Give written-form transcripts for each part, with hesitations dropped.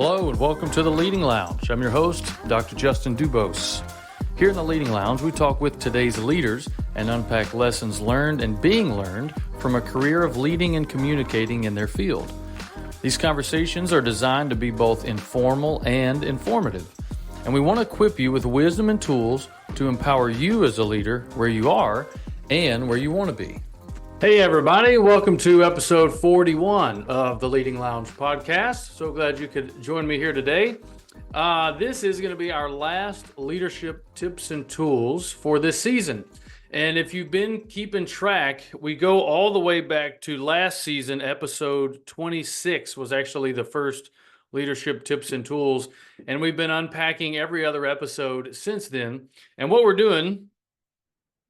Hello and welcome to the Leading Lounge. I'm your host, Dr. Justin Dubose. Here in the Leading Lounge, we talk with today's leaders and unpack lessons learned and being learned from a career of leading and communicating in their field. These conversations are designed to be both informal and informative, and we want to equip you with wisdom and tools to empower you as a leader where you are and where you want to be. Hey everybody, welcome to episode 41 of the Leading Lounge podcast. So glad you could join me here today. This is going to be our last leadership tips and tools for this season. And if you've been keeping track, we go all the way back to last season. Episode 26 was actually the first leadership tips and tools. And we've been unpacking every other episode since then. And what we're doing,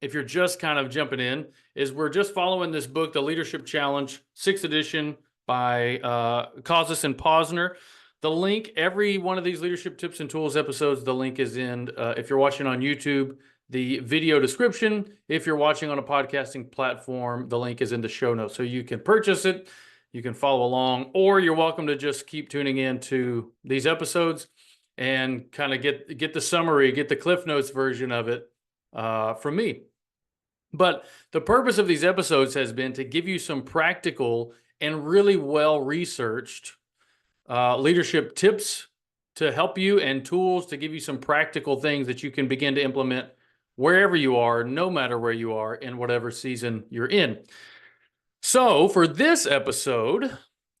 if you're just kind of jumping in, is we're just following this book, The Leadership Challenge, 6th edition by Causis and Posner. The link, every one of these leadership tips and tools episodes, the link is in, if you're watching on YouTube, the video description. If you're watching on a podcasting platform, the link is in the show notes. So you can purchase it, you can follow along, or you're welcome to just keep tuning in to these episodes and kind of get the summary, get the Cliff Notes version of it from me. But the purpose of these episodes has been to give you some practical and really well-researched leadership tips to help you and tools to give you some practical things that you can begin to implement wherever you are, no matter where you are, in whatever season you're in. So for this episode,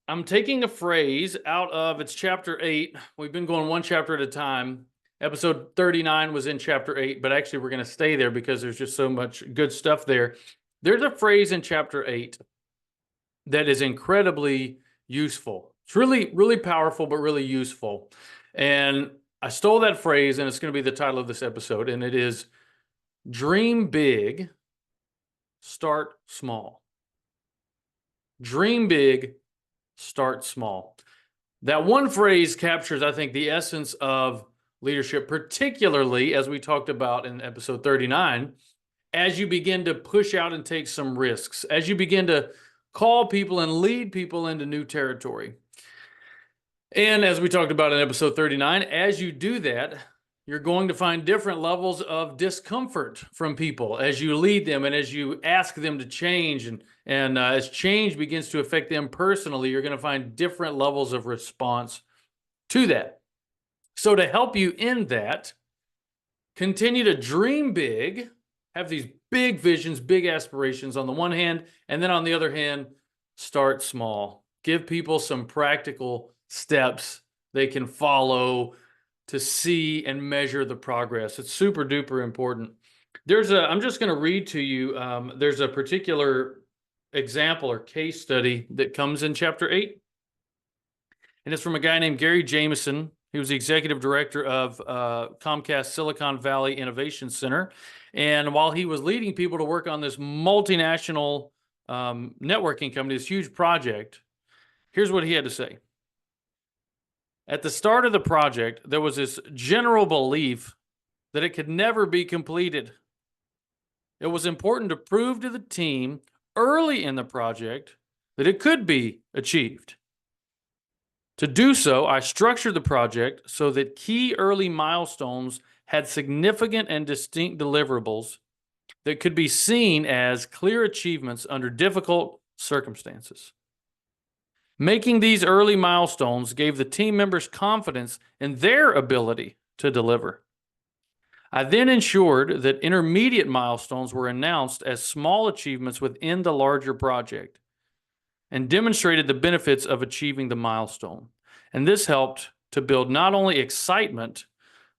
I'm taking a phrase out of, it's chapter 8. We've been going one chapter at a time. Episode 39 was in chapter 8, but actually we're going to stay there because there's just so much good stuff there. There's a phrase in chapter 8 that is incredibly useful. It's really, really powerful, but really useful. And I stole that phrase, and it's going to be the title of this episode, and it is Dream Big, Start Small. Dream big, start small. That one phrase captures, I think, the essence of leadership, particularly as we talked about in episode 39, as you begin to push out and take some risks, as you begin to call people and lead people into new territory. And as we talked about in episode 39, as you do that, you're going to find different levels of discomfort from people as you lead them and as you ask them to change. And as change begins to affect them personally, you're going to find different levels of response to that. So to help you in that, continue to dream big, have these big visions, big aspirations on the one hand, and then on the other hand, start small. Give people some practical steps they can follow to see and measure the progress. It's super duper important. I'm just going to read to you, there's a particular example or case study that comes in chapter 8. And it's from a guy named Gary Jameson. He was the executive director of Comcast Silicon Valley Innovation Center. And while he was leading people to work on this multinational networking company, this huge project, here's what he had to say. At the start of the project, there was this general belief that it could never be completed. It was important to prove to the team early in the project that it could be achieved. To do so, I structured the project so that key early milestones had significant and distinct deliverables that could be seen as clear achievements under difficult circumstances. Making these early milestones gave the team members confidence in their ability to deliver. I then ensured that intermediate milestones were announced as small achievements within the larger project, and demonstrated the benefits of achieving the milestone. And this helped to build not only excitement,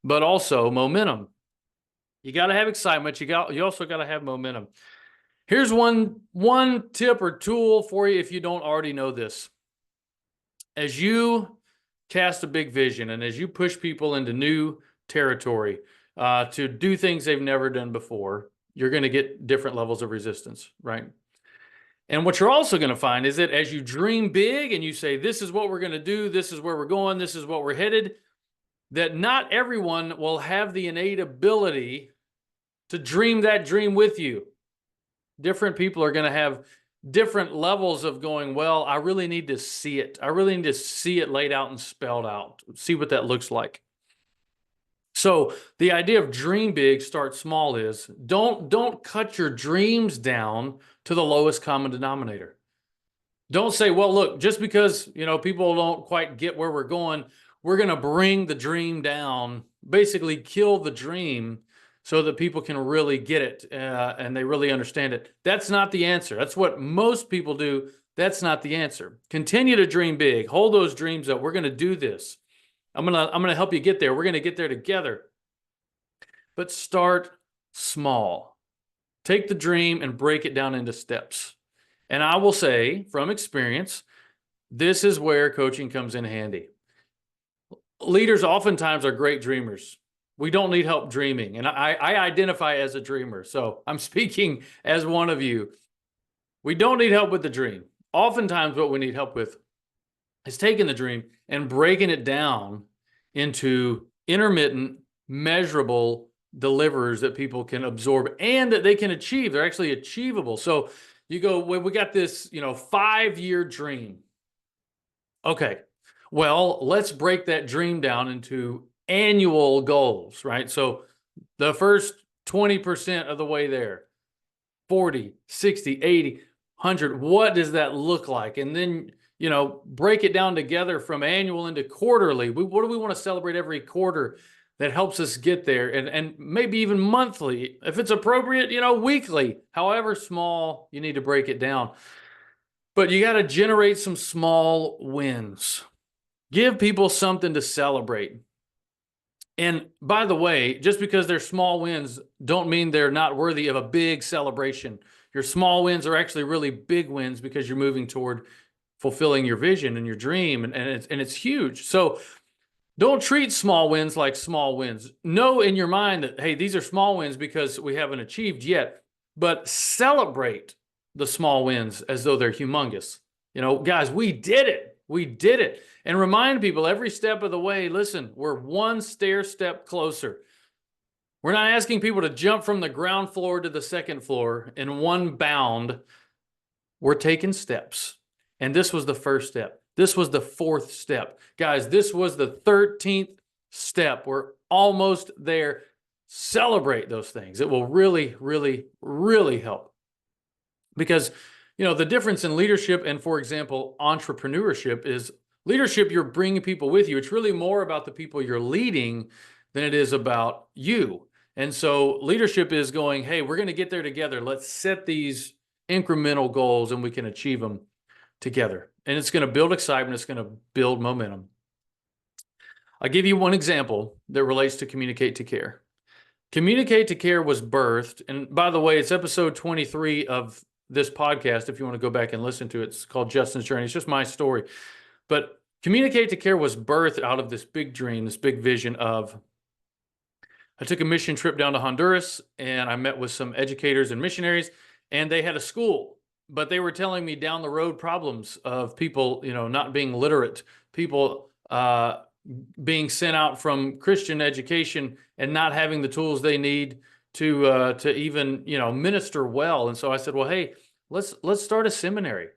but also momentum. You got to have excitement. You also got to have momentum. Here's one tip or tool for you if you don't already know this. As you cast a big vision and as you push people into new territory to do things they've never done before, you're going to get different levels of resistance, right? And what you're also going to find is that as you dream big and you say, this is what we're going to do, this is where we're going, this is what we're headed, that not everyone will have the innate ability to dream that dream with you. Different people are going to have different levels of going, well, I really need to see it. I really need to see it laid out and spelled out, see what that looks like. So the idea of dream big, start small is don't cut your dreams down to the lowest common denominator. Don't say, well, look, just because, people don't quite get where we're going, we're going to bring the dream down, basically kill the dream so that people can really get it and they really understand it. That's not the answer. That's what most people do. That's not the answer. Continue to dream big. Hold those dreams up. We're going to do this. I'm going to help you get there. We're going to get there together. But start small. Take the dream and break it down into steps. And I will say from experience, this is where coaching comes in handy. Leaders oftentimes are great dreamers. We don't need help dreaming. And I identify as a dreamer. So I'm speaking as one of you. We don't need help with the dream. Oftentimes what we need help with is taking the dream and breaking it down into intermittent, measurable delivers that people can absorb and that they can achieve. They're actually achievable. So you go, well, we got this, 5-year dream. Okay, well, let's break that dream down into annual goals, right? So the first 20% of the way there, 40, 60, 80, 100, what does that look like? And then, break it down together from annual into quarterly. What do we want to celebrate every quarter that helps us get there? And maybe even monthly, if it's appropriate, weekly, however small you need to break it down. But you got to generate some small wins. Give people something to celebrate. And by the way, just because they're small wins don't mean they're not worthy of a big celebration. Your small wins are actually really big wins because you're moving toward fulfilling your vision and your dream, and it's huge. So don't treat small wins like small wins. Know in your mind that, hey, these are small wins because we haven't achieved yet, but celebrate the small wins as though they're humongous. Guys, we did it. We did it. And remind people every step of the way, listen, we're one stair step closer. We're not asking people to jump from the ground floor to the second floor in one bound. We're taking steps. And this was the first step. This was the 4th step. Guys, this was the 13th step. We're almost there. Celebrate those things. It will really, really, really help. Because, the difference in leadership and, for example, entrepreneurship is leadership, you're bringing people with you. It's really more about the people you're leading than it is about you. And so leadership is going, hey, we're going to get there together. Let's set these incremental goals and we can achieve them together. And it's going to build excitement. It's going to build momentum. I'll give you one example that relates to Communicate to Care. Communicate to Care was birthed. And by the way, it's episode 23 of this podcast. If you want to go back and listen to it, it's called Justin's Journey. It's just my story. But Communicate to Care was birthed out of this big dream, this big vision of, I took a mission trip down to Honduras and I met with some educators and missionaries, and they had a school, but they were telling me down the road problems of people, not being literate, people being sent out from Christian education and not having the tools they need to even, minister well. And so I said, well, hey, let's start a seminary.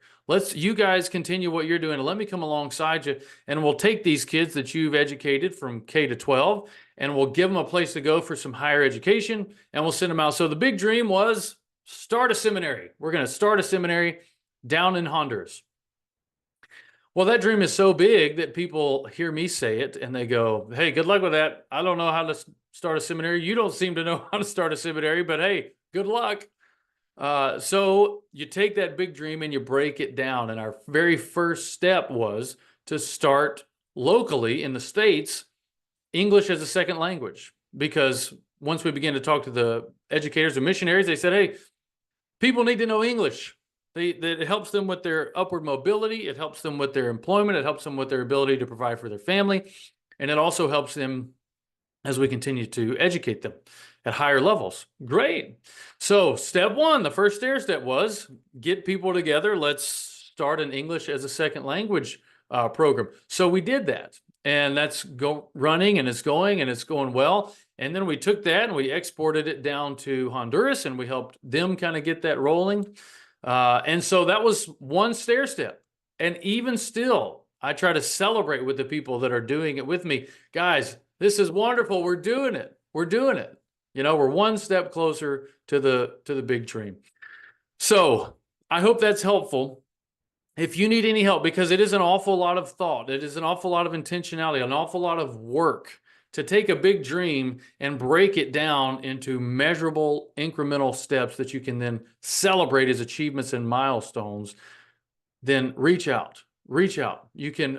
You guys continue what you're doing, and let me come alongside you, and we'll take these kids that you've educated from K to 12, and we'll give them a place to go for some higher education, and we'll send them out. So the big dream was start a seminary. We're going to start a seminary down in Honduras. Well, that dream is so big that people hear me say it, and they go, hey, good luck with that. I don't know how to start a seminary. You don't seem to know how to start a seminary, but hey, good luck. So you take that big dream and you break it down. And our very first step was to start locally in the States, English as a second language. Because once we began to talk to the educators and missionaries, they said, hey, people need to know English. It helps them with their upward mobility. It helps them with their employment. It helps them with their ability to provide for their family. And it also helps them as we continue to educate them at higher levels. Great. So step 1, the first stair step was get people together. Let's start an English as a second language program. So we did that, and that's running, and it's going well. And then we took that and we exported it down to Honduras, and we helped them kind of get that rolling. And so that was one stair step. And even still, I try to celebrate with the people that are doing it with me. Guys, this is wonderful. We're doing it. We're doing it. We're one step closer to the big dream. So I hope that's helpful. If you need any help, because it is an awful lot of thought, it is an awful lot of intentionality, an awful lot of work to take a big dream and break it down into measurable incremental steps that you can then celebrate as achievements and milestones, then reach out. You can,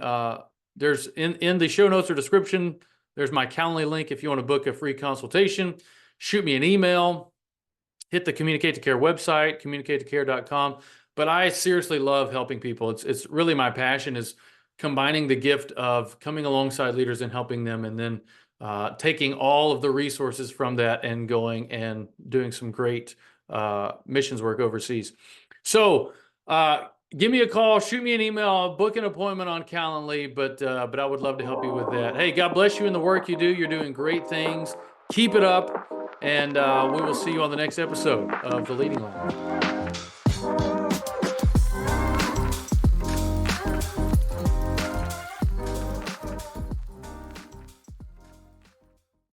there's in the show notes or description, there's my Calendly link if you want to book a free consultation. Shoot me an email, hit the Communicate to Care website, communicatecare.com. But I seriously love helping people. It's really my passion, is combining the gift of coming alongside leaders and helping them, and then taking all of the resources from that and going and doing some great missions work overseas. So give me a call, shoot me an email, book an appointment on Calendly, but I would love to help you with that. Hey, God bless you in the work you do. You're doing great things. Keep it up, and we will see you on the next episode of The Leading Lounge.